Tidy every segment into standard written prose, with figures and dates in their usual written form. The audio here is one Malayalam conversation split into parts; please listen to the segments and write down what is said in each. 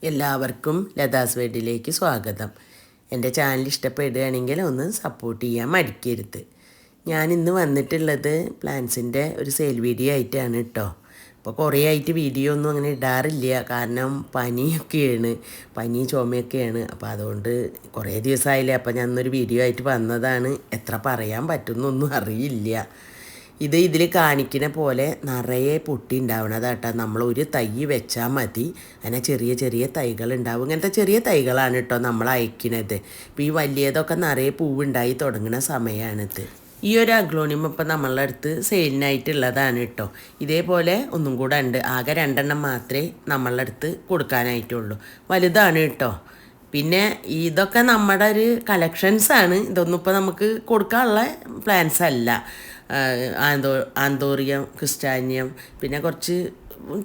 എല്ലാവർക്കും ലതാസ് വേഡിലേക്ക് സ്വാഗതം. എൻ്റെ ചാനൽ ഇഷ്ടപ്പെടുകയാണെങ്കിൽ ഒന്ന് സപ്പോർട്ട് ചെയ്യാൻ മടിക്കരുത്. ഞാൻ ഇന്ന് വന്നിട്ടുള്ളത് പ്ലാന്റ്സിൻ്റെ ഒരു സെയിൽ വീഡിയോ ആയിട്ടാണ് കേട്ടോ. അപ്പോൾ കുറേ ആയിട്ട് വീഡിയോ ഒന്നും അങ്ങനെ ഇടാറില്ല, കാരണം പനി ചുമയൊക്കെയാണ്. അപ്പോൾ അതുകൊണ്ട് കുറേ ദിവസമായില്ലേ, അപ്പോൾ ഞാൻ ഇന്നൊരു വീഡിയോ ആയിട്ട് വന്നതാണ്. എത്ര പറയാൻ പറ്റുമെന്നൊന്നും അറിയില്ല. ഇതിൽ കാണിക്കുന്ന പോലെ നിറയെ പൊട്ടി ഉണ്ടാവണതാട്ടോ. നമ്മൾ ഒരു തൈ വെച്ചാൽ മതി, അങ്ങനെ ചെറിയ ചെറിയ തൈകൾ ഉണ്ടാവും. ഇങ്ങനത്തെ ചെറിയ തൈകളാണ് കേട്ടോ നമ്മൾ അയക്കുന്നത്. ഇപ്പോൾ ഈ വലിയതൊക്കെ നിറയെ പൂവുണ്ടായി തുടങ്ങുന്ന സമയമാണിത്. ഈ ഒരു അഗ്ലോണിയം ഇപ്പം നമ്മളുടെ അടുത്ത് സെയിലിനായിട്ടുള്ളതാണ് കേട്ടോ. ഇതേപോലെ ഒന്നും കൂടെ ഉണ്ട്, ആകെ 2 എണ്ണം മാത്രമേ നമ്മളുടെ അടുത്ത് കൊടുക്കാനായിട്ടുള്ളൂ. വലുതാണ് കേട്ടോ. പിന്നെ ഇതൊക്കെ നമ്മുടെ ഒരു കളക്ഷൻസാണ്. ഇതൊന്നും ഇപ്പോൾ നമുക്ക് കൊടുക്കാനുള്ള പ്ലാൻസ് അല്ല. ആന്തോറിയം, ക്രിസ്റ്റാനിയം, പിന്നെ കുറച്ച്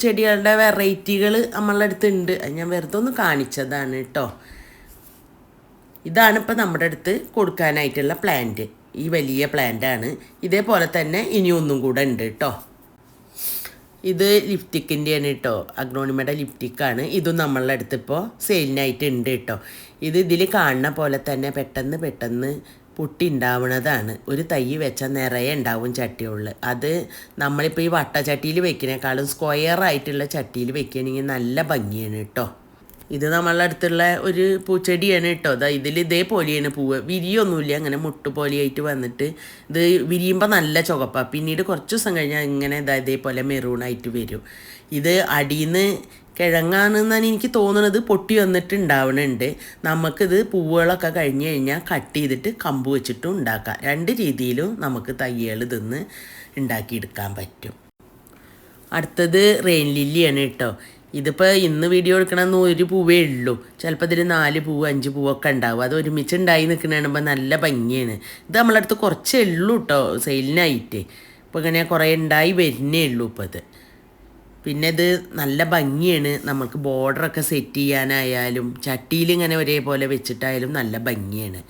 ചെടികളുടെ വെറൈറ്റികൾ നമ്മളുടെ അടുത്തുണ്ട്. അത് ഞാൻ വെറുതെ ഒന്ന് കാണിച്ചതാണ് കേട്ടോ. ഇതാണ് ഇപ്പോൾ നമ്മുടെ അടുത്ത് കൊടുക്കാനായിട്ടുള്ള പ്ലാന്റ്. ഈ വലിയ പ്ലാന്റാണ്. ഇതേപോലെ തന്നെ ഇനി ഒന്നും കൂടെ ഉണ്ട് കേട്ടോ. ഇത് ലിപ്റ്റിക്കിൻ്റെയാണ് കേട്ടോ, അഗ്ലോണിമയുടെ ലിപ്റ്റിക്കാണ്. ഇതും നമ്മളുടെ അടുത്ത് ഇപ്പോൾ സെയിലിനായിട്ട് ഉണ്ട് കേട്ടോ. ഇതിൽ കാണുന്ന പോലെ തന്നെ പെട്ടെന്ന് പൊട്ടി ഉണ്ടാവുന്നതാണ്. ഒരു തൈ വെച്ചാൽ നിറയെ ഉണ്ടാവും ചട്ടിയുള്ളിൽ. അത് നമ്മളിപ്പോൾ ഈ വട്ടച്ചട്ടിയിൽ വെക്കുന്നേക്കാളും സ്ക്വയർ ആയിട്ടുള്ള ചട്ടിയിൽ വെക്കുകയാണെങ്കിൽ നല്ല ഭംഗിയാണ് കേട്ടോ. ഇത് നമ്മളുടെ അടുത്തുള്ള ഒരു പൂച്ചെടിയാണ് കേട്ടോ. ഇതേപോലെയാണ് പൂവ്, വിരിയൊന്നുമില്ല, അങ്ങനെ മുട്ടുപോലെയായിട്ട് വന്നിട്ട് ഇത് വിരിയുമ്പോൾ നല്ല ചുവപ്പാണ്. പിന്നീട് കുറച്ച് ദിവസം കഴിഞ്ഞാൽ ഇങ്ങനെ ഇതേപോലെ മെറൂണായിട്ട് വരും. ഇത് അടിയിൽ നിന്ന് കിഴങ്ങാണെന്നാണ് എനിക്ക് തോന്നുന്നത്, പൊട്ടി വന്നിട്ട് ഉണ്ടാവുന്നുണ്ട്. നമുക്കിത് പൂവുകളൊക്കെ കഴിഞ്ഞ് കഴിഞ്ഞാൽ കട്ട് ചെയ്തിട്ട് കമ്പ് വെച്ചിട്ടും ഉണ്ടാക്കാം. 2 രീതിയിലും നമുക്ക് തയ്യൽ ഇതിന്ന് ഉണ്ടാക്കിയെടുക്കാൻ പറ്റും. അടുത്തത് റെയിൻ ലില്ലിയാണ് കേട്ടോ. ഇതിപ്പോൾ ഇന്ന് വീഡിയോ എടുക്കണമെന്ന് ഒരു പൂവേ ഉള്ളൂ. ചിലപ്പോൾ ഇതിൽ 4 പൂവ് 5 പൂവൊക്കെ ഉണ്ടാവും. അത് ഒരുമിച്ച് ഉണ്ടായി നിൽക്കുന്ന കാണുമ്പോൾ നല്ല ഭംഗിയാണ്. ഇത് നമ്മളടുത്ത് കുറച്ചേ ഉള്ളൂ കേട്ടോ സെയിലിനായിട്ട്. ഇപ്പോൾ ഇങ്ങനെ കുറേ ഉണ്ടായി വരുന്നേ ഉള്ളൂ ഇപ്പോൾ ഇത്. പിന്നെ ഇത് നല്ല ഭംഗിയാണ്. നമുക്ക് ബോർഡറൊക്കെ സെറ്റ് ചെയ്യാനായാലും ചട്ടിയിൽ ഇങ്ങനെ ഒരേപോലെ വെച്ചിട്ടായാലും നല്ല ഭംഗിയാണ്.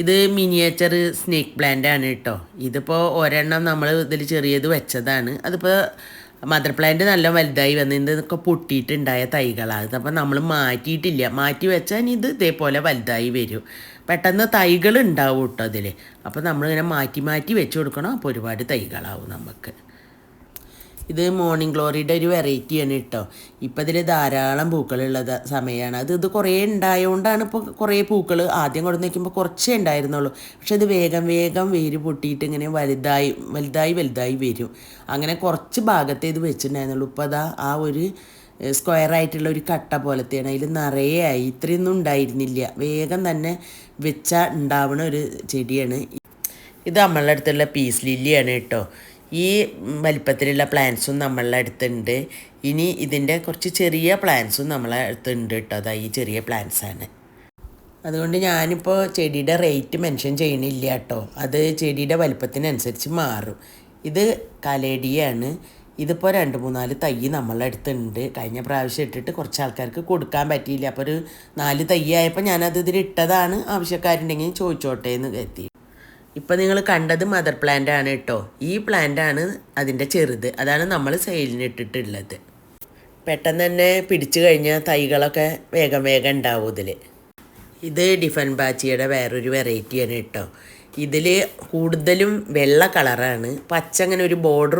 ഇത് മിനിയേച്ചർ സ്നേക്ക് പ്ലാന്റ് ആണ് കേട്ടോ. ഇതിപ്പോൾ ഒരെണ്ണം നമ്മൾ ഇതിൽ ചെറിയത് വെച്ചതാണ്. അതിപ്പോൾ മദർ പ്ലാന്റ് നല്ല വലുതായി വന്ന് ഇതൊക്കെ പൊട്ടിയിട്ടുണ്ടായ തൈകളാണ്. അപ്പോൾ നമ്മൾ മാറ്റിയിട്ടില്ല, മാറ്റി വെച്ചാൽ ഇത് ഇതേപോലെ വലുതായി വരും. പെട്ടെന്ന് തൈകൾ ഉണ്ടാവും കേട്ടോ അതിൽ. അപ്പോൾ നമ്മളിങ്ങനെ മാറ്റി വെച്ച് കൊടുക്കണം. അപ്പോൾ ഒരുപാട് തൈകളാവും നമുക്ക്. ഇത് മോർണിംഗ് ഗ്ലോറിയുടെ ഒരു വെറൈറ്റിയാണ് കേട്ടോ. ഇപ്പം ഇതിൽ ധാരാളം പൂക്കളുള്ള സമയമാണ്. ഇത് കുറേ ഉണ്ടായതുകൊണ്ടാണ് ഇപ്പോൾ കുറേ പൂക്കൾ. ആദ്യം കൊണ്ട് നിൽക്കുമ്പോൾ കുറച്ചേ ഉണ്ടായിരുന്നുള്ളൂ. പക്ഷെ ഇത് വേഗം വേര് പൊട്ടിയിട്ട് ഇങ്ങനെ വലുതായി വരും. അങ്ങനെ കുറച്ച് ഭാഗത്തേ ഇത് വെച്ചിട്ടുണ്ടായിരുന്നുള്ളൂ. ഇപ്പോൾ അതാ ആ ഒരു സ്ക്വയർ ആയിട്ടുള്ള ഒരു കട്ട പോലത്തെയാണ്. അതിൽ നിറയെ ആയി. ഇത്രയൊന്നും ഉണ്ടായിരുന്നില്ല. വേഗം തന്നെ വെച്ചാൽ ഉണ്ടാവുന്ന ഒരു ചെടിയാണ്. ഇത് നമ്മളുടെ അടുത്തുള്ള പീസ് ലില്ലിയാണ് കേട്ടോ. ഈ വലിപ്പത്തിലുള്ള പ്ലാന്റ്സും നമ്മളുടെ അടുത്തുണ്ട്. ഇനി ഇതിൻ്റെ കുറച്ച് ചെറിയ പ്ലാന്റ്സും നമ്മളെ അടുത്തുണ്ട് കേട്ടോ. അതാ ഈ ചെറിയ പ്ലാന്റ്സാണ്. അതുകൊണ്ട് ഞാനിപ്പോൾ ചെടിയുടെ റേറ്റ് മെൻഷൻ ചെയ്യണില്ല കേട്ടോ. അത് ചെടിയുടെ വലിപ്പത്തിനനുസരിച്ച് മാറും. ഇത് കലേഡിയാണ്. ഇതിപ്പോൾ 2-3-4 തൈ നമ്മളുടെ അടുത്തുണ്ട്. കഴിഞ്ഞ പ്രാവശ്യം ഇട്ടിട്ട് കുറച്ച് ആൾക്കാർക്ക് കൊടുക്കാൻ പറ്റിയില്ല. അപ്പോൾ ഒരു 4 തൈ ആയപ്പോൾ ഞാനത് ഇതിലിട്ടതാണ്. ആവശ്യക്കാരുണ്ടെങ്കിൽ ചോദിച്ചോട്ടെ എന്ന് കരുതി. ഇപ്പം നിങ്ങൾ കണ്ടത് മദർ പ്ലാന്റ് ആണ് കേട്ടോ. ഈ പ്ലാന്റ് ആണ് അതിൻ്റെ ചെറുത്. അതാണ് നമ്മൾ സെയിലിന് ഇട്ടിട്ടുള്ളത്. പെട്ടെന്ന് തന്നെ പിടിച്ചു കഴിഞ്ഞാൽ തൈകളൊക്കെ വേഗം ഉണ്ടാവും ഇതിൽ. ഇത് ഡിഫൻ ബാച്ചിയുടെ വേറൊരു വെറൈറ്റിയാണ് കേട്ടോ. ഇതിൽ കൂടുതലും വെള്ള കളറാണ്. പച്ച അങ്ങനെ ഒരു ബോർഡർ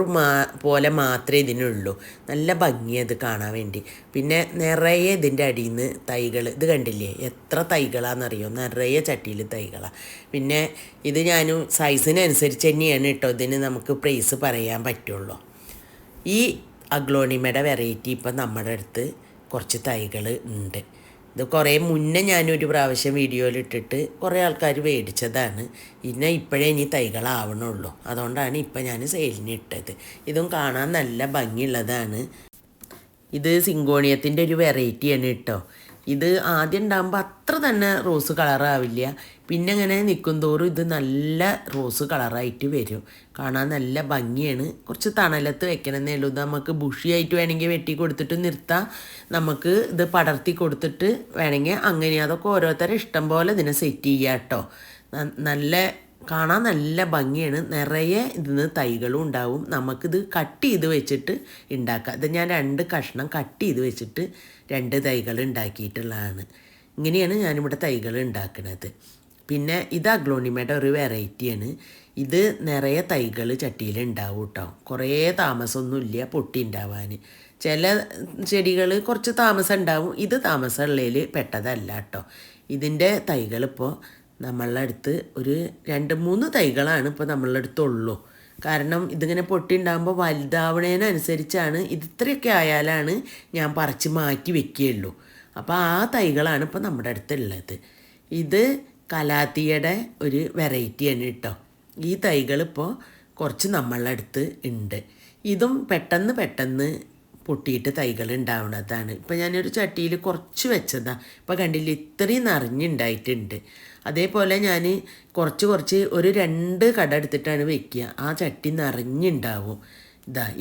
പോലെ മാത്രമേ ഇതിനുള്ളൂ. നല്ല ഭംഗിയത് കാണാൻ വേണ്ടി. പിന്നെ നിറയെ ഇതിൻ്റെ അടിയിൽ നിന്ന് തൈകൾ. ഇത് കണ്ടില്ലേ എത്ര തൈകളാണെന്നറിയോ? നിറയെ ചട്ടിയിൽ തൈകളാണ്. പിന്നെ ഇത് ഞാനും സൈസിനനുസരിച്ച് തന്നെയാണ് കേട്ടോ ഇതിന് നമുക്ക് പ്രൈസ് പറയാൻ പറ്റുള്ളൂ. ഈ അഗ്ലോണിമയുടെ വെറൈറ്റി ഇപ്പം നമ്മുടെ അടുത്ത് കുറച്ച് തൈകൾ ഉണ്ട്. ഇത് കുറേ മുന്നേ ഞാനൊരു പ്രാവശ്യം വീഡിയോയിലിട്ടിട്ട് കുറേ ആൾക്കാർ മേടിച്ചതാണ്. ഇപ്പോഴേ ഇനി തൈകളാവണുള്ളൂ. അതുകൊണ്ടാണ് ഇപ്പം ഞാൻ സെയിലിന് ഇട്ടത്. ഇതും കാണാൻ നല്ല ഭംഗിയുള്ളതാണ്. ഇത് സിങ്കോണിയത്തിൻ്റെ ഒരു വെറൈറ്റിയാണ് കേട്ടോ. ഇത് ആദ്യം ഉണ്ടാകുമ്പോൾ അത്ര തന്നെ റോസ് കളറാവില്ല. പിന്നെ അങ്ങനെ നിൽക്കും തോറും ഇത് നല്ല റോസ് കളറായിട്ട് വരും. കാണാൻ നല്ല ഭംഗിയാണ്. കുറച്ച് തണലത്ത് വെക്കണമെന്നേ ഉള്ളൂ. ഇത് നമുക്ക് ബുഷിയായിട്ട് വേണമെങ്കിൽ വെട്ടി കൊടുത്തിട്ട് നിർത്താം. നമുക്ക് ഇത് പടർത്തി കൊടുത്തിട്ട് വേണമെങ്കിൽ അങ്ങനെ. അതൊക്കെ ഓരോരുത്തരുടെ ഇഷ്ടം പോലെ ഇതിനെ സെറ്റ് ചെയ്യാം കേട്ടോ. നല്ല കാണാൻ നല്ല ഭംഗിയാണ്. നിറയെ ഇതിന് തൈകളും ഉണ്ടാവും. നമുക്കിത് കട്ട് ചെയ്ത് വെച്ചിട്ട് ഉണ്ടാക്കാം. ഇത് ഞാൻ 2 കഷ്ണം കട്ട് ചെയ്ത് വെച്ചിട്ട് 2 തൈകൾ ഉണ്ടാക്കിയിട്ടുള്ളതാണ്. ഇങ്ങനെയാണ് ഞാനിവിടെ തൈകൾ ഉണ്ടാക്കുന്നത്. പിന്നെ ഇത് അഗ്ലോണിമയുടെ ഒരു വെറൈറ്റിയാണ്. ഇത് നിറയെ തൈകൾ ചട്ടിയിൽ ഉണ്ടാവും കേട്ടോ. കുറേ താമസമൊന്നുമില്ല പൊട്ടി ഉണ്ടാവാൻ. ചില ചെടികൾ കുറച്ച് താമസം ഉണ്ടാവും. ഇത് താമസമുള്ളതിൽ പെട്ടതല്ല കേട്ടോ. ഇതിൻ്റെ തൈകളിപ്പോൾ നമ്മളുടെ അടുത്ത് ഒരു 2-3 തൈകളാണ് ഇപ്പോൾ നമ്മളുടെ അടുത്തുള്ളൂ. കാരണം ഇതിങ്ങനെ പൊട്ടി ഉണ്ടാകുമ്പോൾ വലുതാവണതിനനുസരിച്ചാണ് ഇത് ഇത്രയൊക്കെ ആയാലാണ് ഞാൻ പറിച്ച് മാറ്റി വെക്കുകയുള്ളൂ. അപ്പോൾ ആ തൈകളാണ് ഇപ്പോൾ നമ്മുടെ അടുത്തുള്ളത്. ഇത് കലാത്തിയുടെ ഒരു വെറൈറ്റിയാണ് കേട്ടോ. ഈ തൈകളിപ്പോൾ കുറച്ച് നമ്മളുടെ അടുത്ത് ഉണ്ട്. ഇതും പെട്ടെന്ന് പൊട്ടിയിട്ട് തൈകൾ ഉണ്ടാവുന്നതാണ്. ഇപ്പോൾ ഞാനൊരു ചട്ടിയിൽ കുറച്ച് വെച്ചതാണ്. ഇപ്പോൾ കണ്ടില്ല, ഇത്രയും നിറഞ്ഞുണ്ടായിട്ടുണ്ട്. അതേപോലെ ഞാൻ കുറച്ച് ഒരു 2 കട എടുത്തിട്ടാണ് വെക്കുക. ആ ചട്ടി നിറഞ്ഞുണ്ടാവും.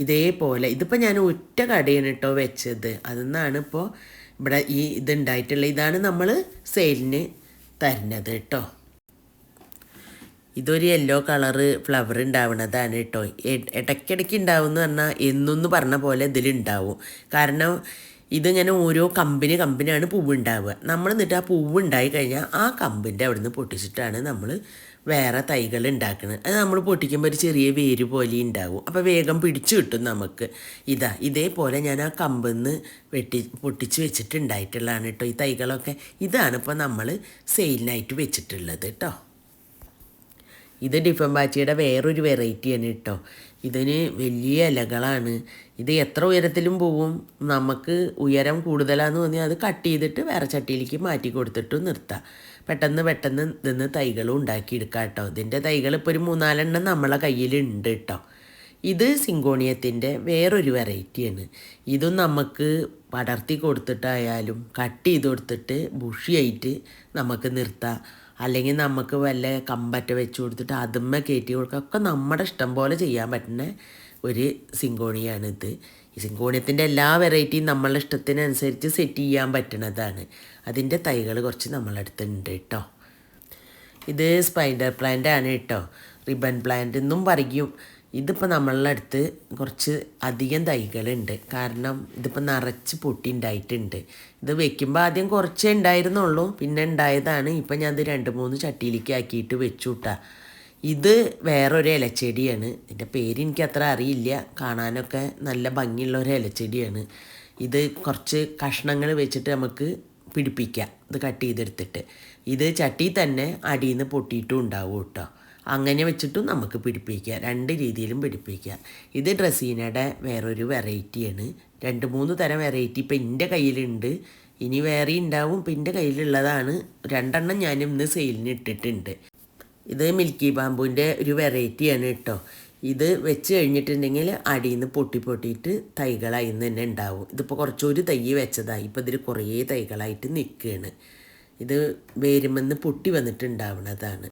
ഇതേപോലെ ഇതിപ്പോൾ ഞാൻ ഒറ്റ കടയാണ് കേട്ടോ വെച്ചത്. അതിന്നാണ് ഇപ്പോൾ ഇവിടെ ഇതുണ്ടായിട്ടുള്ളത്. ഇതാണ് നമ്മൾ സെയിലിന് തരുന്നത് കേട്ടോ. ഇതൊരു യെല്ലോ കളറ് ഫ്ലവർ ഉണ്ടാവുന്നതാണ് കേട്ടോ. ഇടയ്ക്കിടയ്ക്ക് ഉണ്ടാവും എന്ന് പറഞ്ഞാൽ എന്നൊന്ന് പറഞ്ഞ പോലെ ഇതിലുണ്ടാവും. കാരണം ഇതിങ്ങനെ ഓരോ കമ്പിനാണ് പൂവ് ഉണ്ടാവുക. നമ്മൾ എന്നിട്ട് ആ പൂവ് ഉണ്ടായി കഴിഞ്ഞാൽ ആ കമ്പിൻ്റെ അവിടെ നിന്ന് പൊട്ടിച്ചിട്ടാണ് നമ്മൾ വേറെ തൈകൾ ഉണ്ടാക്കുന്നത്. അത് നമ്മൾ പൊട്ടിക്കുമ്പോൾ ഒരു ചെറിയ വേര് പോലെ ഉണ്ടാവും. അപ്പോൾ വേഗം പിടിച്ചു കിട്ടും നമുക്ക്. ഇതേപോലെ ഞാൻ ആ കമ്പിൽ നിന്ന് പൊട്ടിച്ച് വെച്ചിട്ടുണ്ടായിട്ടുള്ളതാണ് കേട്ടോ ഈ തൈകളൊക്കെ. ഇതാണ് ഇപ്പോൾ നമ്മൾ സെയിലിനായിട്ട് വെച്ചിട്ടുള്ളത് കേട്ടോ. ഇത് ഡിഫൻബാച്ചിയുടെ വേറൊരു വെറൈറ്റിയാണ് കേട്ടോ. ഇതിന് വലിയ ഇലകളാണ്. ഇത് എത്ര ഉയരത്തിലും പോവും. നമുക്ക് ഉയരം കൂടുതലാണെന്ന് തോന്നിയാൽ അത് കട്ട് ചെയ്തിട്ട് വേറെ ചട്ടിയിലേക്ക് മാറ്റി കൊടുത്തിട്ട് നിർത്താം. പെട്ടെന്ന് ഇതിന്ന് തൈകളും ഉണ്ടാക്കിയെടുക്കാം കേട്ടോ. ഇതിൻ്റെ തൈകൾ ഇപ്പോൾ ഒരു 3-4 എണ്ണം നമ്മളെ കയ്യിലുണ്ട് കേട്ടോ. ഇത് സിങ്കോണിയത്തിൻ്റെ വേറൊരു വെറൈറ്റിയാണ്. ഇതും നമുക്ക് പടർത്തി കൊടുത്തിട്ടായാലും കട്ട് ചെയ്ത് കൊടുത്തിട്ട് ബുഷിയായിട്ട് നമുക്ക് നിർത്താം. അല്ലെങ്കിൽ നമുക്ക് വല്ല കമ്പറ്റ വെച്ച് കൊടുത്തിട്ട് അതുമ്മ കയറ്റി കൊടുക്കുക. ഒക്കെ നമ്മുടെ ഇഷ്ടം പോലെ ചെയ്യാൻ പറ്റുന്ന ഒരു സിങ്കോണിയാണിത്. ഈ സിങ്കോണിയത്തിൻ്റെ എല്ലാ വെറൈറ്റിയും നമ്മളുടെ ഇഷ്ടത്തിനനുസരിച്ച് സെറ്റ് ചെയ്യാൻ പറ്റുന്നതാണ്. അതിൻ്റെ തൈകൾ കുറച്ച് നമ്മളുടെ അടുത്തുണ്ട് കേട്ടോ. ഇത് സ്പൈഡർ പ്ലാന്റ് ആണ് കേട്ടോ. റിബൺ പ്ലാന്റ് എന്നും പറയും. ഇതിപ്പോൾ നമ്മളുടെ അടുത്ത് കുറച്ച് അധികം തൈകളുണ്ട്. കാരണം ഇതിപ്പോൾ നിറച്ച് പൊട്ടി ഉണ്ടായിട്ടുണ്ട്. ഇത് വെക്കുമ്പോൾ ആദ്യം കുറച്ചേ ഉണ്ടായിരുന്നുള്ളൂ, പിന്നെ ഉണ്ടായതാണ്. ഇപ്പം ഞാൻ ഇത് 2-3 ചട്ടിയിലേക്ക് ആക്കിയിട്ട് വെച്ചു കൂട്ടാ. ഇത് വേറൊരു ഇലച്ചെടിയാണ്. ഇതിൻ്റെ പേര് എനിക്ക് അത്ര അറിയില്ല. കാണാനൊക്കെ നല്ല ഭംഗിയുള്ള ഒരു ഇലച്ചെടിയാണ്. ഇത് കുറച്ച് കഷ്ണങ്ങൾ വെച്ചിട്ട് നമുക്ക് പിടിപ്പിക്കാം. ഇത് കട്ട് ചെയ്തെടുത്തിട്ട് ഇത് ചട്ടി തന്നെ അടിയിൽ നിന്ന് പൊട്ടിയിട്ടും ഉണ്ടാവും കേട്ടോ. അങ്ങനെ വെച്ചിട്ടും നമുക്ക് പിടിപ്പിക്കാം. 2 രീതിയിലും പിടിപ്പിക്കാം. ഇത് ഡ്രസീനയുടെ വേറൊരു വെറൈറ്റിയാണ്. 2-3 തരം വെറൈറ്റി ഇപ്പം എൻ്റെ കയ്യിലുണ്ട്. ഇനി വേറെ ഉണ്ടാവും. ഇപ്പം എൻ്റെ കയ്യിലുള്ളതാണ് 2 എണ്ണം ഞാൻ ഇന്ന് സെയിലിന് ഇട്ടിട്ടുണ്ട്. ഇത് മിൽക്കി ബാമ്പുവിൻ്റെ ഒരു വെറൈറ്റിയാണ് കേട്ടോ. ഇത് വെച്ച് കഴിഞ്ഞിട്ടുണ്ടെങ്കിൽ അടിയിൽ നിന്ന് പൊട്ടിയിട്ട് തൈകളായി തന്നെ ഉണ്ടാവും. ഇതിപ്പോൾ കുറച്ചൊരു തൈ വെച്ചതാണ്. ഇപ്പോൾ ഇതിൽ കുറേ തൈകളായിട്ട് നിൽക്കുകയാണ്. ഇത് വേരുമെന്ന് പൊട്ടി വന്നിട്ടുണ്ടാവുന്നതാണ്.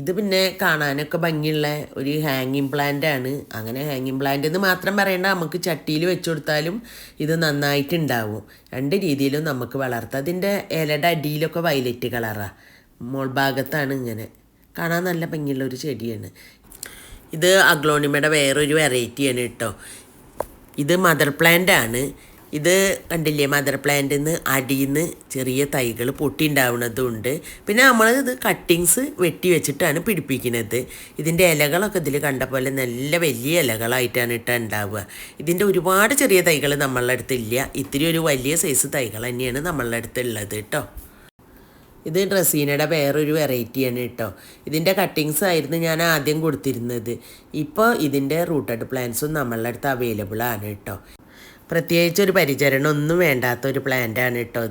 ഇത് പിന്നെ കാണാനൊക്കെ ഭംഗിയുള്ള ഒരു ഹാങ്ങിങ് പ്ലാന്റ് ആണ്. അങ്ങനെ ഹാങ്ങിങ് പ്ലാന്റ് എന്ന് മാത്രം പറയേണ്ട, നമുക്ക് ചട്ടിയിൽ വെച്ച് കൊടുത്താലും ഇത് നന്നായിട്ടുണ്ടാവും. 2 രീതിയിലും നമുക്ക് വളർത്താം. അതിൻ്റെ ഇലയുടെ അടിയിലൊക്കെ വയലറ്റ് കളറാണ്. മോൾ ഭാഗത്താണ് ഇങ്ങനെ. കാണാൻ നല്ല ഭംഗിയുള്ള ഒരു ചെടിയാണ്. ഇത് അഗ്ലോണിമയുടെ വേറൊരു വെറൈറ്റിയാണ് കേട്ടോ. ഇത് മദർ പ്ലാന്റ് ആണ്. ഇത് കണ്ടില്ലേ, മദർ പ്ലാന്റിൽ നിന്ന് അടിയിൽ നിന്ന് ചെറിയ തൈകൾ പൊട്ടി ഉണ്ടാവുന്നതുണ്ട്. പിന്നെ നമ്മളിത് കട്ടിങ്സ് വെട്ടി വെച്ചിട്ടാണ് പിടിപ്പിക്കുന്നത്. ഇതിൻ്റെ ഇലകളൊക്കെ ഇതിൽ കണ്ട പോലെ നല്ല വലിയ ഇലകളായിട്ടാണ് ഉണ്ടാവുക. ഇതിൻ്റെ ഒരുപാട് ചെറിയ തൈകൾ നമ്മളുടെ അടുത്തില്ല. ഇത്തിരി ഒരു വലിയ സൈസ് തൈകൾ തന്നെയാണ് നമ്മളുടെ അടുത്തുള്ളത് കേട്ടോ. ഇത് ഡ്രസീനയുടെ വേറൊരു വെറൈറ്റിയാണ് കേട്ടോ. ഇതിൻ്റെ കട്ടിങ്സ് ആയിരുന്നു ഞാൻ ആദ്യം കൊടുത്തിരുന്നത്. ഇപ്പോൾ ഇതിൻ്റെ റൂട്ടഡ് പ്ലാന്റ്സും നമ്മളുടെ അടുത്ത് അവൈലബിൾ ആണ് കേട്ടോ. പ്രത്യേകിച്ച് ഒരു പരിചരണം ഒന്നും വേണ്ടാത്തൊരു പ്ലാന്റാണ് കേട്ടോ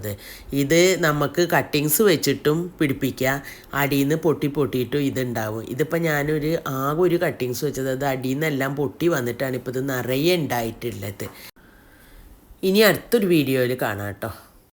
ഇത് നമുക്ക് കട്ടിങ്സ് വെച്ചിട്ടും പിടിപ്പിക്കുക. അടിയിൽ നിന്ന് പൊട്ടിയിട്ടും ഇതുണ്ടാവും. ഇതിപ്പോൾ ഞാനൊരു ആകെ ഒരു കട്ടിങ്സ് വെച്ചത് അത് അടിയിൽ നിന്നെല്ലാം പൊട്ടി വന്നിട്ടാണ് ഇപ്പോൾ ഇത് നിറയെ ഉണ്ടായിട്ടുള്ളത്. ഇനി അടുത്തൊരു വീഡിയോയിൽ കാണാം കേട്ടോ.